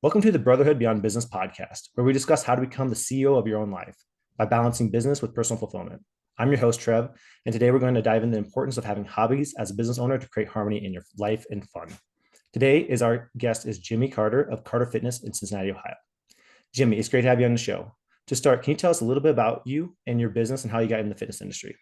Welcome to the Brotherhood Beyond Business podcast, where we discuss how to become the CEO of your own life by balancing business with personal fulfillment. I'm your host, Trev, and today we're going to dive into the importance of having hobbies as a business owner to create harmony in your life and fun. Today is our guest is Jimmy Carter of Carter Fitness in Cincinnati, Ohio. Jimmy, it's great to have you on the show. To start, can you tell us a little bit about you and your business and how you got in the fitness industry?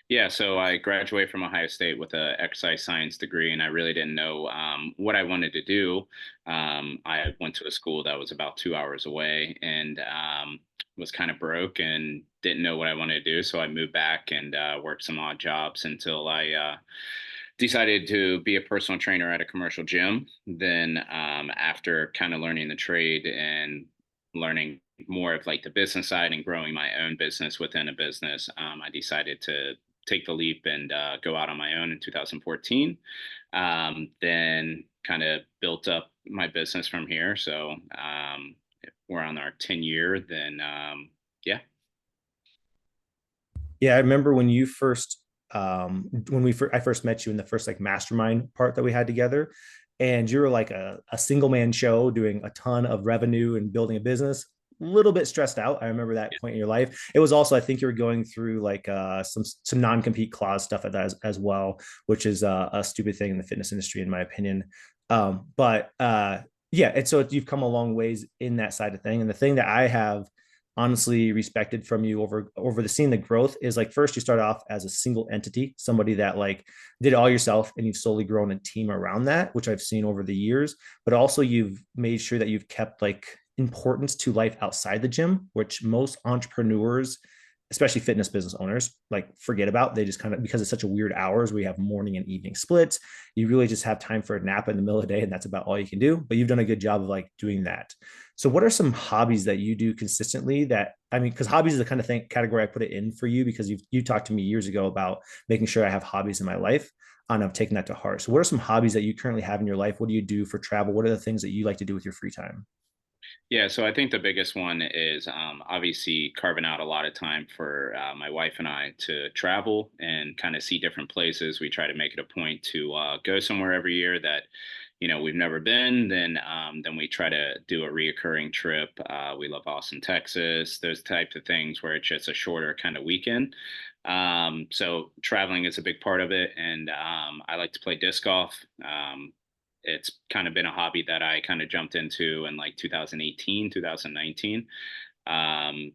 Yeah, so I graduated from Ohio State with an exercise science degree, and I really didn't know what I wanted to do. I went to a school that was about 2 hours away and was kind of broke and didn't know what I wanted to do. So I moved back and worked some odd jobs until I decided to be a personal trainer at a commercial gym. Then, after kind of learning the trade and learning more of like the business side and growing my own business within a business, I decided to take the leap and go out on my own in 2014. Then kind of built up my business from here. So we're on our 10 year, then yeah. Yeah, I remember when you first I first met you in the first like mastermind part that we had together, and you were like a single man show doing a ton of revenue and building a business. A little bit stressed out. I remember that point in your life. It was also, I think you were going through like some non-compete clause stuff as well, which is a stupid thing in the fitness industry, in my opinion. But yeah, and so you've come a long ways in that side of thing. And the thing that I have honestly respected from you over the seeing the growth is like first you start off as a single entity, somebody that like did it all yourself, and you've slowly grown a team around that, which I've seen over the years. But also you've made sure that you've kept like importance to life outside the gym, which most entrepreneurs, especially fitness business owners, like forget about. They just kind of, because it's such a weird hours, we have morning and evening splits, you really just have time for a nap in the middle of the day, and that's about all you can do. But you've done a good job of like doing that. So what are some hobbies that you do consistently that, I mean, because hobbies is the kind of thing category I put it in for you, because you talked to me years ago about making sure I have hobbies in my life, and I've taken that to heart. So what are some hobbies that you currently have in your life? What do you do for travel? What are the things that you like to do with your free time? Yeah, so I think the biggest one is obviously carving out a lot of time for my wife and I to travel and kind of see different places. We try to make it a point to go somewhere every year that we've never been. Then we try to do a reoccurring trip. We love Austin, Texas, those types of things where it's just a shorter kind of weekend. So traveling is a big part of it, and I like to play disc golf. It's kind of been a hobby that I kind of jumped into in like 2018, 2019.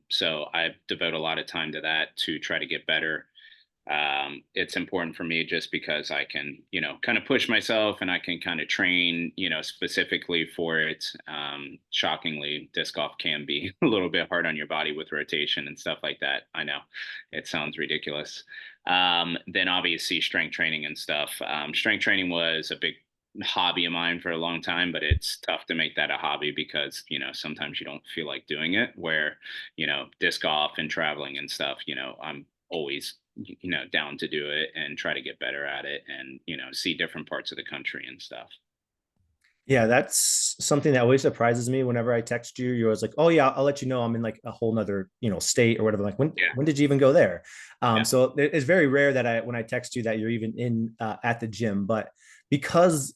So I devote a lot of time to that to try to get better. It's important for me just because I can, kind of push myself and I can kind of train, specifically for it. Shockingly, disc golf can be a little bit hard on your body with rotation and stuff like that. I know it sounds ridiculous. Then obviously strength training and stuff. Strength training was a big hobby of mine for a long time, but it's tough to make that a hobby because, sometimes you don't feel like doing it, where, disc golf and traveling and stuff, I'm always, down to do it and try to get better at it and, see different parts of the country and stuff. Yeah, that's something that always surprises me. Whenever I text you, you're always like, "Oh yeah, I'll let you know I'm in like a whole nother, state or whatever." Like, Yeah. when did you even go there? Yeah. So it's very rare that when I text you that you're even in at the gym. But because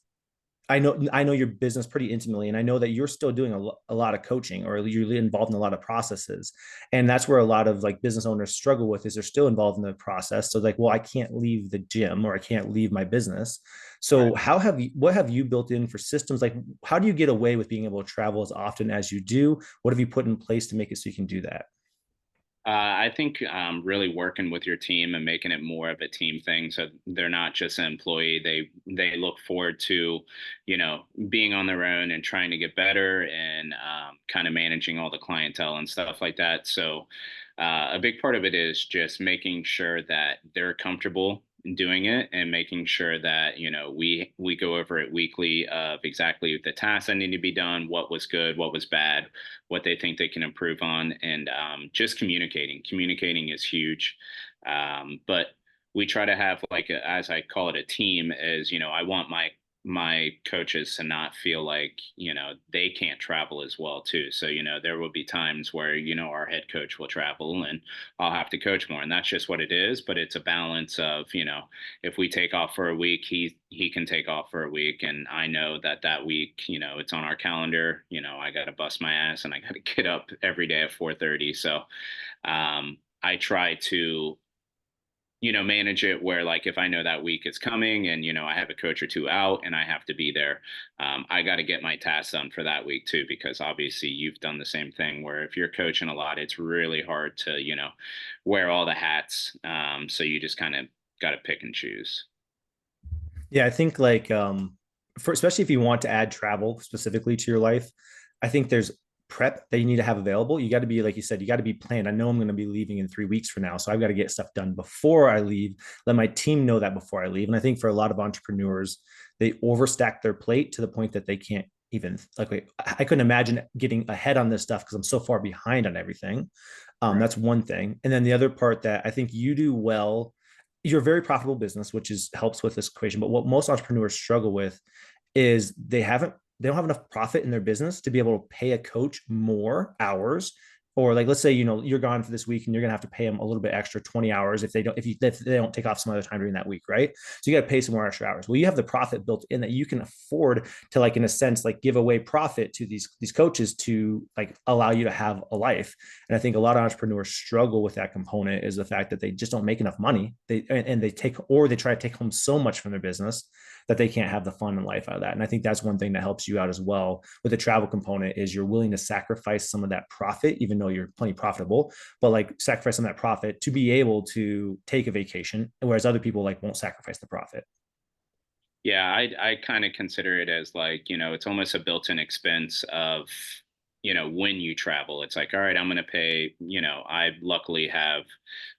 I know your business pretty intimately, and I know that you're still doing a lot of coaching, or you're involved in a lot of processes, and that's where a lot of like business owners struggle with, is they're still involved in the process. So like, well, I can't leave the gym, or I can't leave my business. Right. So what have you built in for systems? Like, how do you get away with being able to travel as often as you do? What have you put in place to make it so you can do that? I think really working with your team and making it more of a team thing, so they're not just an employee. They look forward to, being on their own and trying to get better and kind of managing all the clientele and stuff like that. So a big part of it is just making sure that they're comfortable doing it and making sure that we go over it weekly of exactly the tasks that need to be done, what was good, what was bad, what they think they can improve on, and just communicating is huge. But we try to have like as I call it, a team. Is I want my coaches to not feel like, they can't travel as well too. So, there will be times where, our head coach will travel and I'll have to coach more. And that's just what it is. But it's a balance of, if we take off for a week, he can take off for a week. And I know that that week, it's on our calendar, I got to bust my ass and I got to get up every day at 4:30. So I try to manage it where like if I know that week is coming and I have a coach or two out and I have to be there, I got to get my tasks done for that week too, because obviously you've done the same thing where if you're coaching a lot, it's really hard to wear all the hats. So you just kind of got to pick and choose. Yeah, I think like for especially if you want to add travel specifically to your life, I think there's prep that you need to have available. You got to be, like you said, you got to be planned. I know I'm going to be leaving in 3 weeks from now, so I've got to get stuff done before I leave. Let my team know that before I leave. And I think for a lot of entrepreneurs, they overstack their plate to the point that they can't even like. I couldn't imagine getting ahead on this stuff because I'm so far behind on everything. Right. That's one thing, and then the other part that I think you do well, you're a very profitable business, which is helps with this equation. But what most entrepreneurs struggle with is they don't have enough profit in their business to be able to pay a coach more hours. Or like let's say you're gone for this week and you're gonna have to pay them a little bit extra 20 hours if they don't take off some other time during that week, right? So you got to pay some more extra hours. Well, you have the profit built in that you can afford to like in a sense like give away profit to these coaches to like allow you to have a life. And I think a lot of entrepreneurs struggle with that component is the fact that they just don't make enough money. They take or they try to take home so much from their business that they can't have the fun and life out of that. And I think that's one thing that helps you out as well with the travel component is you're willing to sacrifice some of that profit, even though you're plenty profitable, but like sacrifice some of that profit to be able to take a vacation. Whereas other people like won't sacrifice the profit. Yeah, I kind of consider it as like, it's almost a built-in expense of, when you travel. It's like, all right, I'm going to pay, I luckily have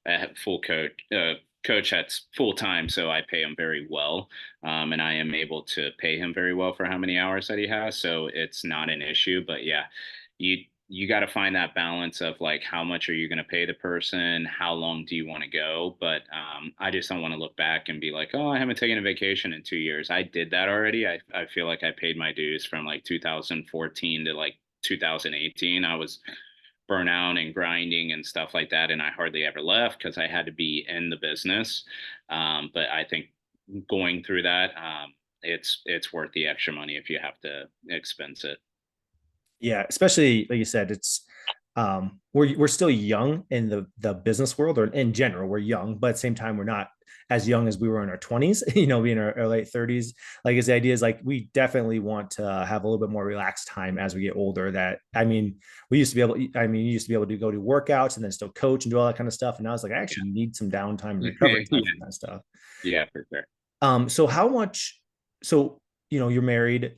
a full coach that's full time, so I pay him very well. And I am able to pay him very well for how many hours that he has. So it's not an issue. But yeah, you got to find that balance of like how much are you going to pay the person, how long do you want to go. But I just don't want to look back and be like, oh, I haven't taken a vacation in 2 years. I did that already. I feel like I paid my dues from like 2014 to like 2018. I was burnout and grinding and stuff like that, and I hardly ever left because I had to be in the business. But I think going through that, it's worth the extra money if you have to expense it. Yeah, especially like you said, it's we're still young in the business world, or in general we're young, but at the same time we're not as young as we were in our 20s, being our late 30s. Like the idea is like we definitely want to have a little bit more relaxed time as we get older. That I mean, we used to be able I mean, you used to be able to go do workouts and then still coach and do all that kind of stuff, and now it's like I actually need some downtime and recovery time Yeah, from that stuff. yeah, for sure. So how much so you're married.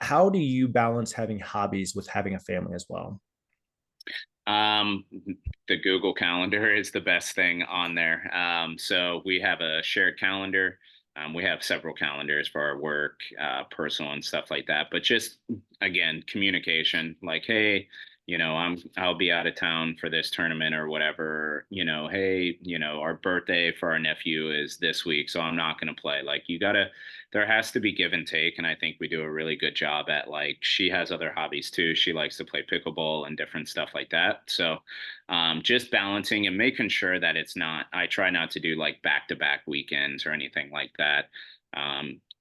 How do you balance having hobbies with having a family as well? Um, the Google Calendar is the best thing on there. So we have a shared calendar. We have several calendars for our work, personal and stuff like that. But just again, communication. Like, hey, I'll be out of town for this tournament or whatever. Hey, our birthday for our nephew is this week, so I'm not going to play. Like, there has to be give and take, and I think we do a really good job at like she has other hobbies too. She likes to play pickleball and different stuff like that. So just balancing and making sure that it's not, I try not to do like back to back weekends or anything like that.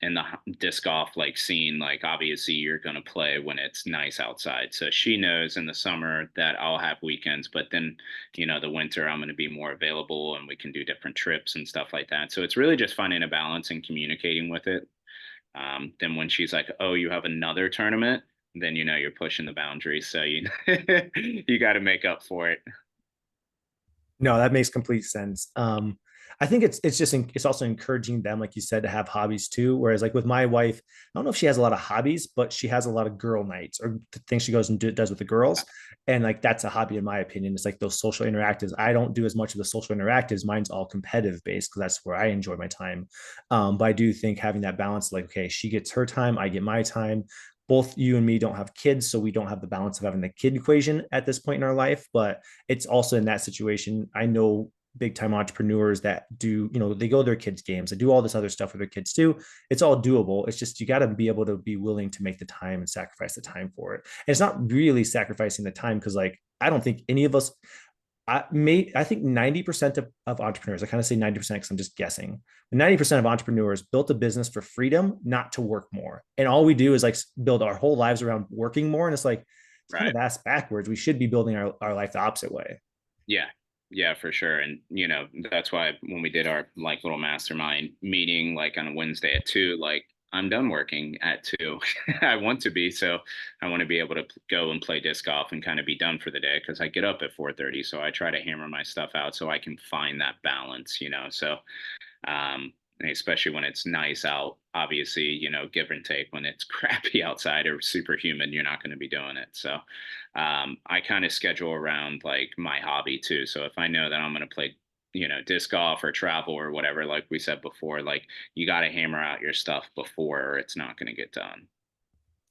In the disc golf like scene, like obviously you're going to play when it's nice outside. So she knows in the summer that I'll have weekends, but then, the winter I'm going to be more available and we can do different trips and stuff like that. So it's really just finding a balance and communicating with it. Then when she's like, oh, you have another tournament, then you're pushing the boundaries. So you got to make up for it. No, that makes complete sense. I think it's just it's also encouraging them, like you said, to have hobbies too. Whereas like with my wife, I don't know if she has a lot of hobbies, but she has a lot of girl nights or things she goes and does with the girls, and like that's a hobby in my opinion. It's like those social interactives. I don't do as much of the social interactives. Mine's all competitive based because that's where I enjoy my time. But I do think having that balance, like okay, she gets her time, I get my time. Both you and me don't have kids, so we don't have the balance of having the kid equation at this point in our life. But it's also in that situation. I know big time entrepreneurs that do, they go to their kids' games, they do all this other stuff with their kids too. It's all doable. It's just you got to be able to be willing to make the time and sacrifice the time for it. And it's not really sacrificing the time because like I don't think any of us I think 90% of entrepreneurs, I kind of say 90% because I'm just guessing. 90% of entrepreneurs built a business for freedom, not to work more. And all we do is like build our whole lives around working more. And it's like, it's kind Right. of ass backwards. We should be building our life the opposite way. Yeah. Yeah, for sure. And that's why when we did our like little mastermind meeting like on a Wednesday at 2, like I'm done working at 2. I want to be, so I want to be able to go and play disc golf and kind of be done for the day because I get up at 4:30, so I try to hammer my stuff out so I can find that balance. So and especially when it's nice out, obviously, give and take. When it's crappy outside or super humid, you're not going to be doing it. So I kind of schedule around like my hobby too. So if I know that I'm going to play, disc golf or travel or whatever, like we said before, like you got to hammer out your stuff before or it's not going to get done.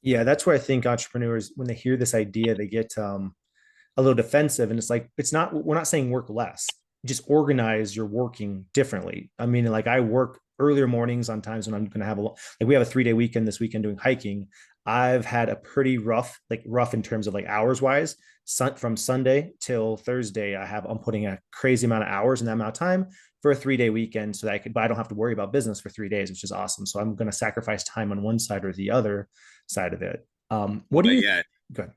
Yeah, that's where I think entrepreneurs, when they hear this idea, they get a little defensive. And it's like, we're not saying work less, just organize your working differently. I mean, like I work earlier mornings on times when I'm going to have like we have a 3-day weekend this weekend doing hiking. I've had a pretty rough in terms of like hours wise. From Sunday till Thursday, I'm putting a crazy amount of hours in that amount of time for a 3-day weekend so that but I don't have to worry about business for 3 days, which is awesome. So I'm going to sacrifice time on one side or the other side of it. What do But you, yeah, go ahead.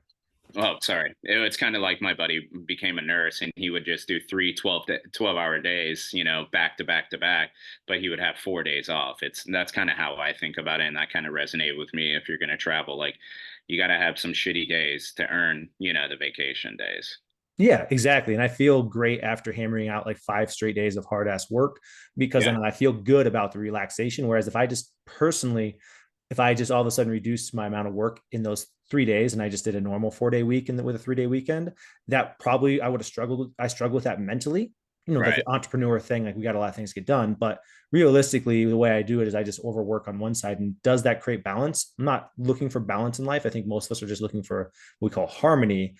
oh, sorry. It's kind of like my buddy became a nurse and he would just do 12-hour days, back to back to back, but he would have 4 days off. That's kind of how I think about it. And that kind of resonated with me. If you're going to travel, like you got to have some shitty days to earn, the vacation days. Yeah, exactly. And I feel great after hammering out like 5 straight days of hard ass work because Yeah. then I feel good about the relaxation. Whereas if I just all of a sudden reduced my amount of work in those 3 days and I just did a normal 4-day week with a 3-day weekend, that probably I would have struggled. I struggled with that mentally, like Right. the entrepreneur thing, like we got a lot of things to get done. But realistically, the way I do it is I just overwork on one side. And does that create balance? I'm not looking for balance in life. I think most of us are just looking for what we call harmony,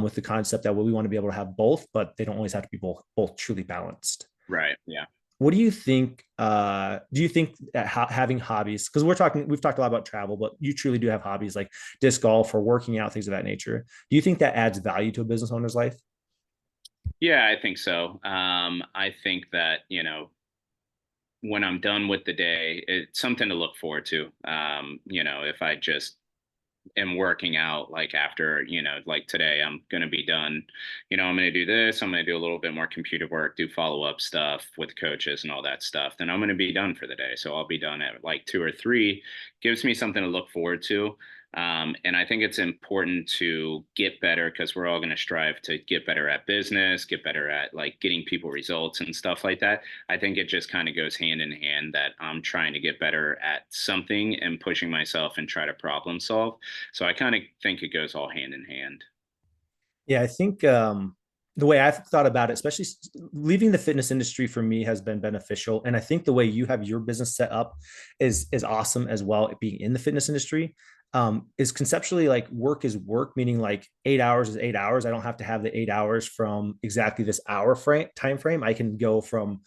with the concept that we want to be able to have both, but they don't always have to be both truly balanced. Right. Yeah. What do you think? Do you think that having hobbies, because we've talked a lot about travel, but you truly do have hobbies like disc golf or working out, things of that nature. Do you think that adds value to a business owner's life? Yeah, I think so. I think that, when I'm done with the day, it's something to look forward to. If I just am working out like after, like today, I'm going to be done. I'm going to do this. I'm going to do a little bit more computer work, do follow up stuff with coaches and all that stuff. Then I'm going to be done for the day. So I'll be done at like 2 or 3. Gives me something to look forward to. And I think it's important to get better because we're all going to strive to get better at business, get better at like getting people results and stuff like that. I think it just kind of goes hand in hand that I'm trying to get better at something and pushing myself and try to problem solve. So I kind of think it goes all hand in hand. Yeah, I think the way I've thought about it, especially leaving the fitness industry for me has been beneficial. And I think the way you have your business set up is awesome as well. Being in the fitness industry, is conceptually like work is work, meaning like 8 hours is 8 hours. I don't have to have the 8 hours from exactly this hour time frame. I can go from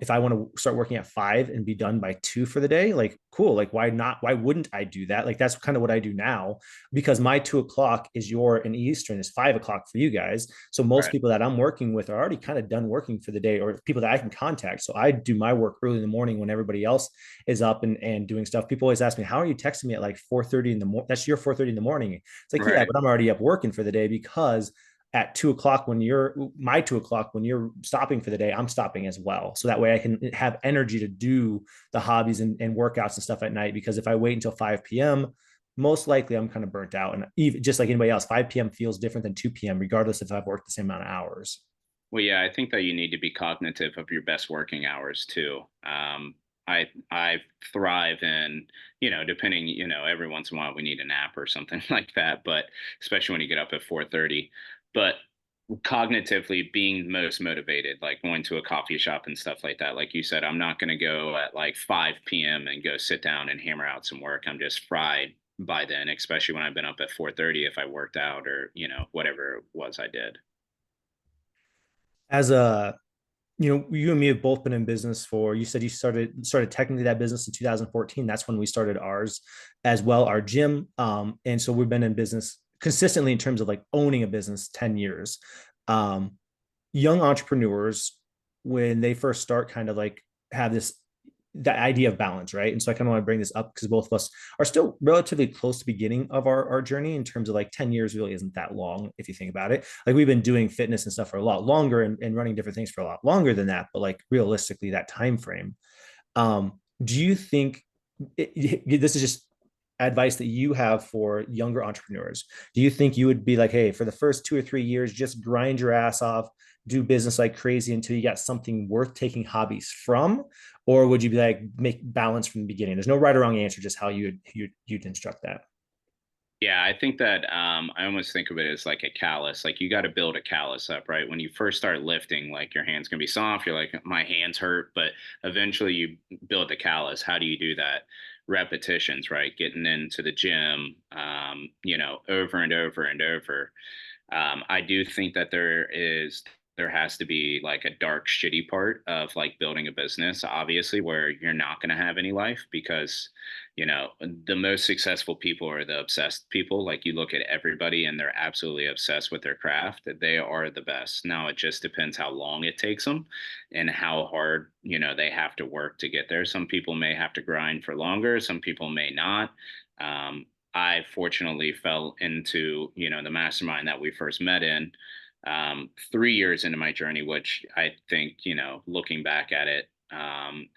if I want to start working at 5 and be done by 2 for the day, like cool. Like why not? Why wouldn't I do that? Like that's kind of what I do now because my 2 o'clock is in Eastern is 5 o'clock for you guys. So most Right. people that I'm working with are already kind of done working for the day or people that I can contact. So I do my work early in the morning when everybody else is up and doing stuff. People always ask me, how are you texting me at like 4:30 in the morning? That's your 4:30 in the morning. It's like, yeah, Right. but I'm already up working for the day because at 2 o'clock when you're my 2 o'clock when you're stopping for the day, I'm stopping as well. So that way I can have energy to do the hobbies and workouts and stuff at night. Because if I wait until 5 p.m., most likely I'm kind of burnt out. And even just like anybody else, 5 p.m. feels different than 2 p.m., regardless if I've worked the same amount of hours. Well, yeah, I think that you need to be cognitive of your best working hours too. I thrive in, depending, every once in a while we need a nap or something like that, but especially when you get up at 4:30. But cognitively being most motivated, like going to a coffee shop and stuff like that. Like you said, I'm not going to go at like 5 p.m. and go sit down and hammer out some work. I'm just fried by then, especially when I've been up at 4:30 if I worked out or, whatever it was I did. As a you and me have both been in business for, you said you started technically that business in 2014. That's when we started ours as well, our gym. And so we've been in business consistently in terms of like owning a business 10 years. Um, Young entrepreneurs, when they first start, kind of like have this that idea of balance, right? And so I kind of want to bring this up because both of us are still relatively close to the beginning of our journey in terms of like 10 years really isn't that long if you think about it. Like we've been doing fitness and stuff for a lot longer and running different things for a lot longer than that, but like realistically that time frame. Do you think this is just advice that you have for younger entrepreneurs? Do you think you would be like, hey, for the first 2 or 3 years, just grind your ass off, do business like crazy until you got something worth taking hobbies from? Or would you be like, make balance from the beginning? There's no right or wrong answer, just how you'd instruct that. Yeah, I think that I almost think of it as like a callus. Like you got to build a callus up, right? When you first start lifting, like your hands gonna be soft. You're like, my hands hurt, but eventually you build the callus. How do you do that? Repetitions, right? Getting into the gym, over and over and over. I do think that there has to be like a dark, shitty part of like building a business, obviously, where you're not going to have any life because, the most successful people are the obsessed people. Like you look at everybody and they're absolutely obsessed with their craft. They are the best. Now it just depends how long it takes them and how hard, they have to work to get there. Some people may have to grind for longer. Some people may not. Um, I fortunately fell into, the mastermind that we first met in 3 years into my journey, which I think, looking back at it,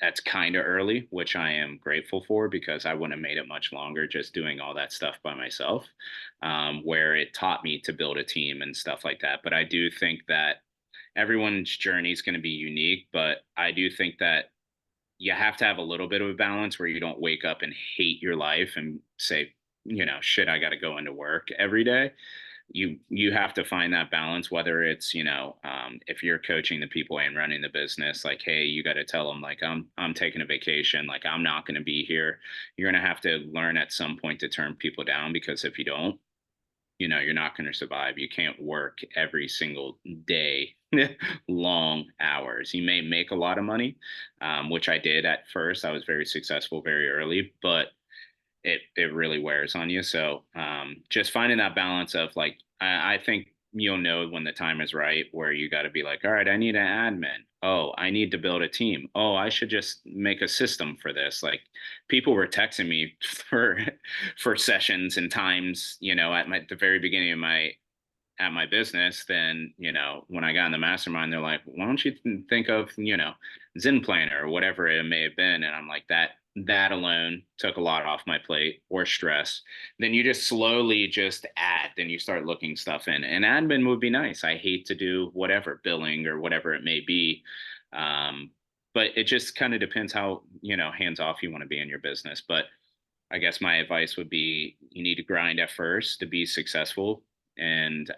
that's kind of early, which I am grateful for because I wouldn't have made it much longer just doing all that stuff by myself, where it taught me to build a team and stuff like that. But I do think that everyone's journey is going to be unique, but I do think that you have to have a little bit of a balance where you don't wake up and hate your life and say, shit, I got to go into work every day. You have to find that balance, whether it's, if you're coaching the people and running the business, like, hey, you got to tell them like, I'm taking a vacation, like I'm not going to be here. You're going to have to learn at some point to turn people down, because if you don't, you're not going to survive. You can't work every single day, long hours. You may make a lot of money, which I did at first. I was very successful very early, but it really wears on you. So just finding that balance of like, I think you'll know when the time is right, where you got to be like, all right, I need an admin. Oh, I need to build a team. Oh, I should just make a system for this. Like people were texting me for sessions and times, at the very beginning of my business. Then when I got in the mastermind, they're like, why don't you think of Zen Planner or whatever it may have been. And I'm like, that alone took a lot off my plate, or stress. Then you just slowly just add, then you start looking stuff in, and admin would be nice. I hate to do whatever billing or whatever it may be. um, but it just kind of depends how hands off you want to be in your business. But I guess my advice would be you need to grind at first to be successful. And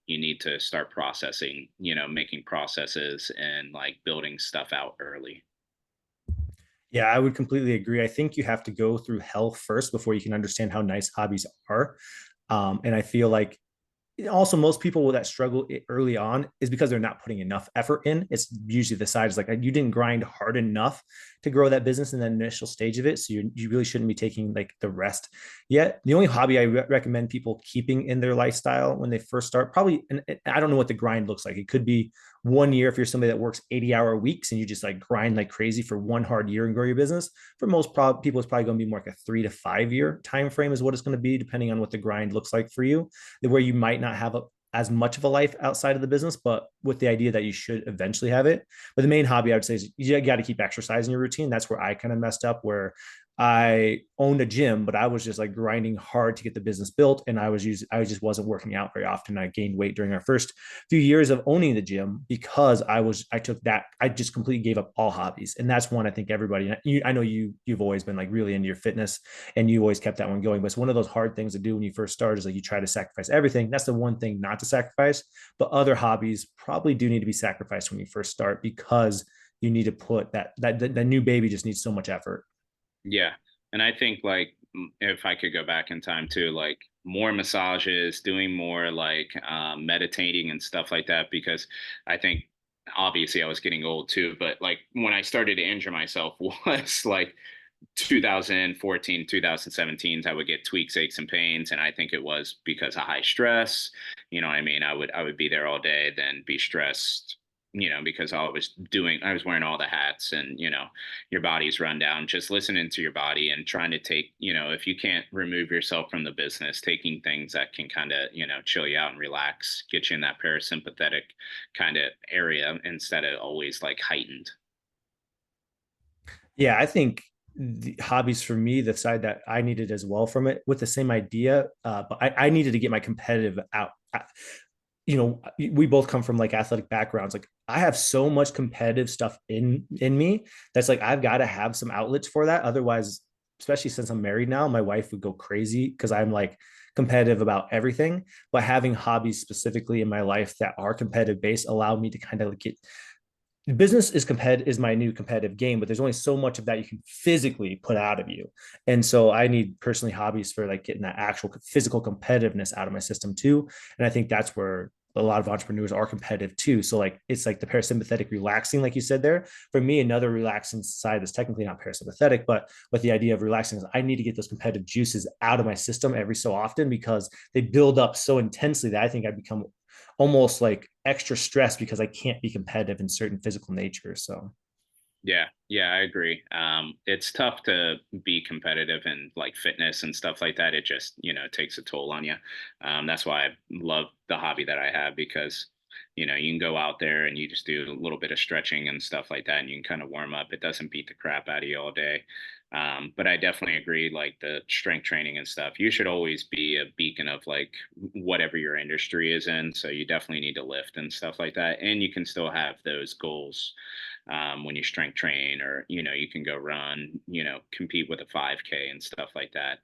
you need to start processing, making processes and like building stuff out early. Yeah, I would completely agree. I think you have to go through hell first before you can understand how nice hobbies are. And I feel like also most people that struggle early on is because they're not putting enough effort in. It's usually the side is like you didn't grind hard enough to grow that business in that initial stage of it, so you really shouldn't be taking like the rest yet. The only hobby I recommend people keeping in their lifestyle when they first start, probably, and I don't know what the grind looks like. It could be 1 year if you're somebody that works 80-hour weeks and you just like grind like crazy for one hard year and grow your business. For most people, it's probably going to be more like a 3 to 5 year time frame is what it's going to be, depending on what the grind looks like for you, where you might not have as much of a life outside of the business, but with the idea that you should eventually have it. But the main hobby I would say is you got to keep exercising your routine. That's where I kind of messed up, where I owned a gym, but I was just like grinding hard to get the business built. And I just wasn't working out very often. I gained weight during our first few years of owning the gym because I just completely gave up all hobbies. And that's one I think everybody, I know you've always been like really into your fitness and you always kept that one going. But it's one of those hard things to do when you first start is like you try to sacrifice everything. That's the one thing not to sacrifice. But other hobbies probably do need to be sacrificed when you first start because you need to put that new baby just needs so much effort. Yeah. And I think like if I could go back in time too, like more massages, doing more like meditating and stuff like that, because I think obviously I was getting old too, but like when I started to injure myself was like 2014, 2017, I would get tweaks, aches, and pains. And I think it was because of high stress. You know what I mean? I would be there all day, then be stressed, because I was wearing all the hats and, your body's run down, just listening to your body and trying to take, if you can't remove yourself from the business, taking things that can kind of, chill you out and relax, get you in that parasympathetic kind of area instead of always like heightened. Yeah, I think the hobbies for me, the side that I needed as well from it, with the same idea, but I needed to get my competitive out. We both come from like athletic backgrounds. Like I have so much competitive stuff in me that's like I've got to have some outlets for that. Otherwise, especially since I'm married now, my wife would go crazy because I'm like competitive about everything. But having hobbies specifically in my life that are competitive based allow me to kind of get business is my new competitive game, but there's only so much of that you can physically put out of you. And so I need personally hobbies for like getting that actual physical competitiveness out of my system too. And I think that's where a lot of entrepreneurs are competitive too. So like it's like the parasympathetic relaxing, like you said there. For me, another relaxing side that's technically not parasympathetic, but with the idea of relaxing is I need to get those competitive juices out of my system every so often because they build up so intensely that I think I become almost like extra stressed because I can't be competitive in certain physical nature. So Yeah, yeah, I agree. It's tough to be competitive in like fitness and stuff like that. It just, takes a toll on you. That's why I love the hobby that I have because, you can go out there and you just do a little bit of stretching and stuff like that, and you can kind of warm up. It doesn't beat the crap out of you all day. But I definitely agree, like the strength training and stuff, you should always be a beacon of like whatever your industry is in. So you definitely need to lift and stuff like that. And you can still have those goals when you strength train or you can go run, compete with a 5K and stuff like that.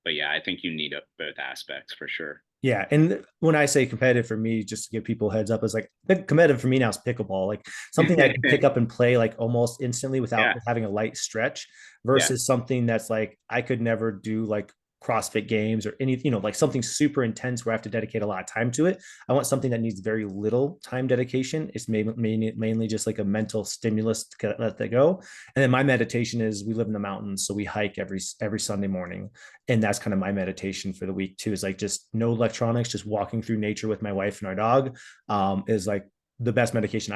But yeah, I think you need both aspects for sure. yeah, and when I say competitive for me, just to give people heads up, is like competitive for me now is pickleball, like something I can pick up and play like almost instantly without Yeah, having a light stretch, yeah, versus something that's like I could never do like CrossFit games or any, like something super intense where I have to dedicate a lot of time to it. I want something that needs very little time dedication. It's mainly just like a mental stimulus to let that go. And then my meditation is we live in the mountains, so we hike every Sunday morning, and that's kind of my meditation for the week too, is like just no electronics, just walking through nature with my wife and our dog, is like the best meditation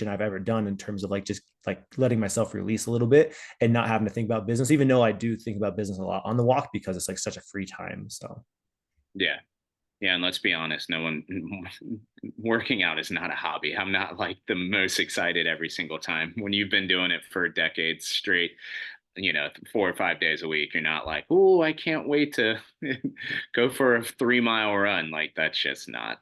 I've ever done in terms of like just like letting myself release a little bit and not having to think about business, even though I do think about business a lot on the walk because it's like such a free time. So yeah. Yeah, and let's be honest, no one working out is not a hobby. I'm not like the most excited every single time. When you've been doing it for decades straight, 4 or 5 days a week, you're not like, oh, I can't wait to go for a 3 mile run. Like that's just not.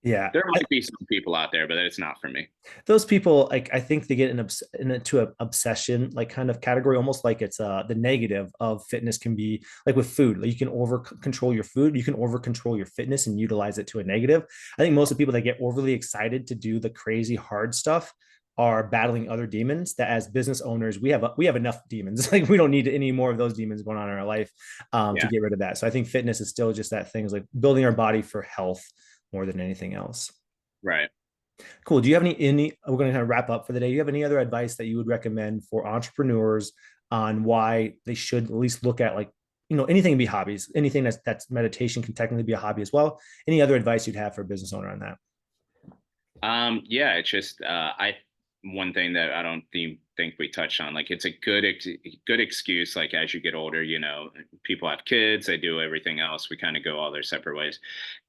yeah, There might be some people out there, but it's not for me. those people, like I think they get into an obsession like kind of category, almost like it's the negative of fitness can be like with food, like you can over control your food, you can over control your fitness and utilize it to a negative. I think most of the people that get overly excited to do the crazy hard stuff are battling other demons that as business owners we have enough demons. Like we don't need any more of those demons going on in our life, to Yeah, get rid of that. So I think fitness is still just that thing, is like building our body for health more than anything else. right. Cool. Do you have any, we're going to kind of wrap up for the day. Do you have any other advice that you would recommend for entrepreneurs on why they should at least look at like, anything can be hobbies, anything that's meditation can technically be a hobby as well. Any other advice you'd have for a business owner on that? Yeah, it's just I one thing that I don't think we touched on, like it's a good excuse. Like as you get older, people have kids, they do everything else. We kind of go all their separate ways.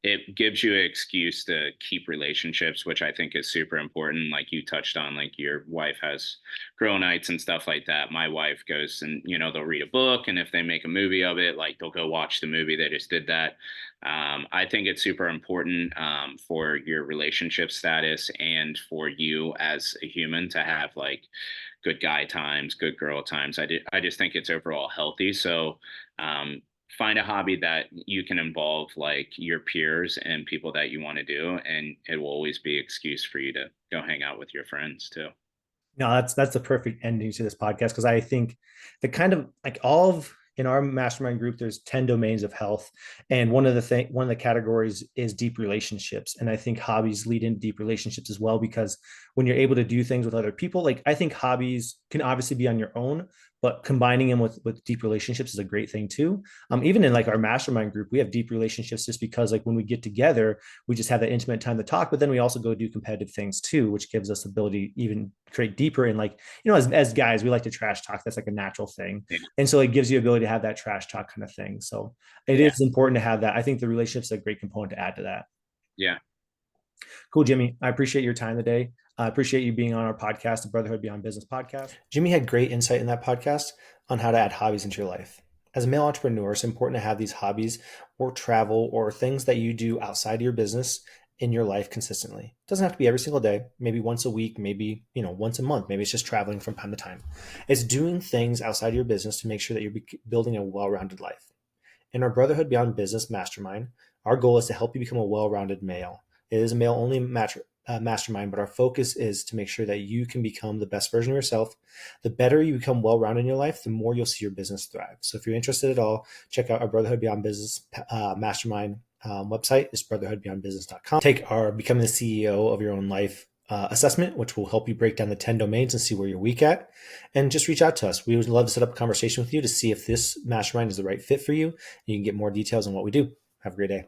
It gives you an excuse to keep relationships, which I think is super important. Like you touched on, like your wife has girl nights and stuff like that. My wife goes and they'll read a book, and if they make a movie of it, like they'll go watch the movie. They just did that. I think it's super important for your relationship status and for you as a human to have like good guy times, good girl times. I just think it's overall healthy. So find a hobby that you can involve like your peers and people that you want to do, and it will always be an excuse for you to go hang out with your friends too. No, that's the perfect ending to this podcast because I think the kind of like all of in our mastermind group, there's 10 domains of health. And one of the categories is deep relationships. And I think hobbies lead into deep relationships as well, because when you're able to do things with other people, like I think hobbies can obviously be on your own, but combining them with deep relationships is a great thing too. Even in like our mastermind group, we have deep relationships just because like when we get together, we just have that intimate time to talk, but then we also go do competitive things too, which gives us the ability to even create deeper in like, as guys, we like to trash talk. That's like a natural thing. Yeah. And so it gives you the ability to have that trash talk kind of thing. So it Yeah. is important to have that. I think the relationship's a great component to add to that. Yeah. Cool, Jimmy. I appreciate your time today. I appreciate you being on our podcast, the Brotherhood Beyond Business podcast. Jimmy had great insight in that podcast on how to add hobbies into your life. As a male entrepreneur, it's important to have these hobbies or travel or things that you do outside of your business in your life consistently. It doesn't have to be every single day, maybe once a week, maybe, once a month, maybe it's just traveling from time to time. It's doing things outside of your business to make sure that you're building a well-rounded life. In our Brotherhood Beyond Business mastermind, our goal is to help you become a well-rounded male. It is a male-only mastermind, but our focus is to make sure that you can become the best version of yourself. The better you become well-rounded in your life, the more you'll see your business thrive. So if you're interested at all, check out our Brotherhood Beyond Business mastermind website. It's brotherhoodbeyondbusiness.com. Take our Becoming the CEO of Your Own Life assessment, which will help you break down the 10 domains and see where you're weak at. And just reach out to us. We would love to set up a conversation with you to see if this mastermind is the right fit for you. You can get more details on what we do. Have a great day.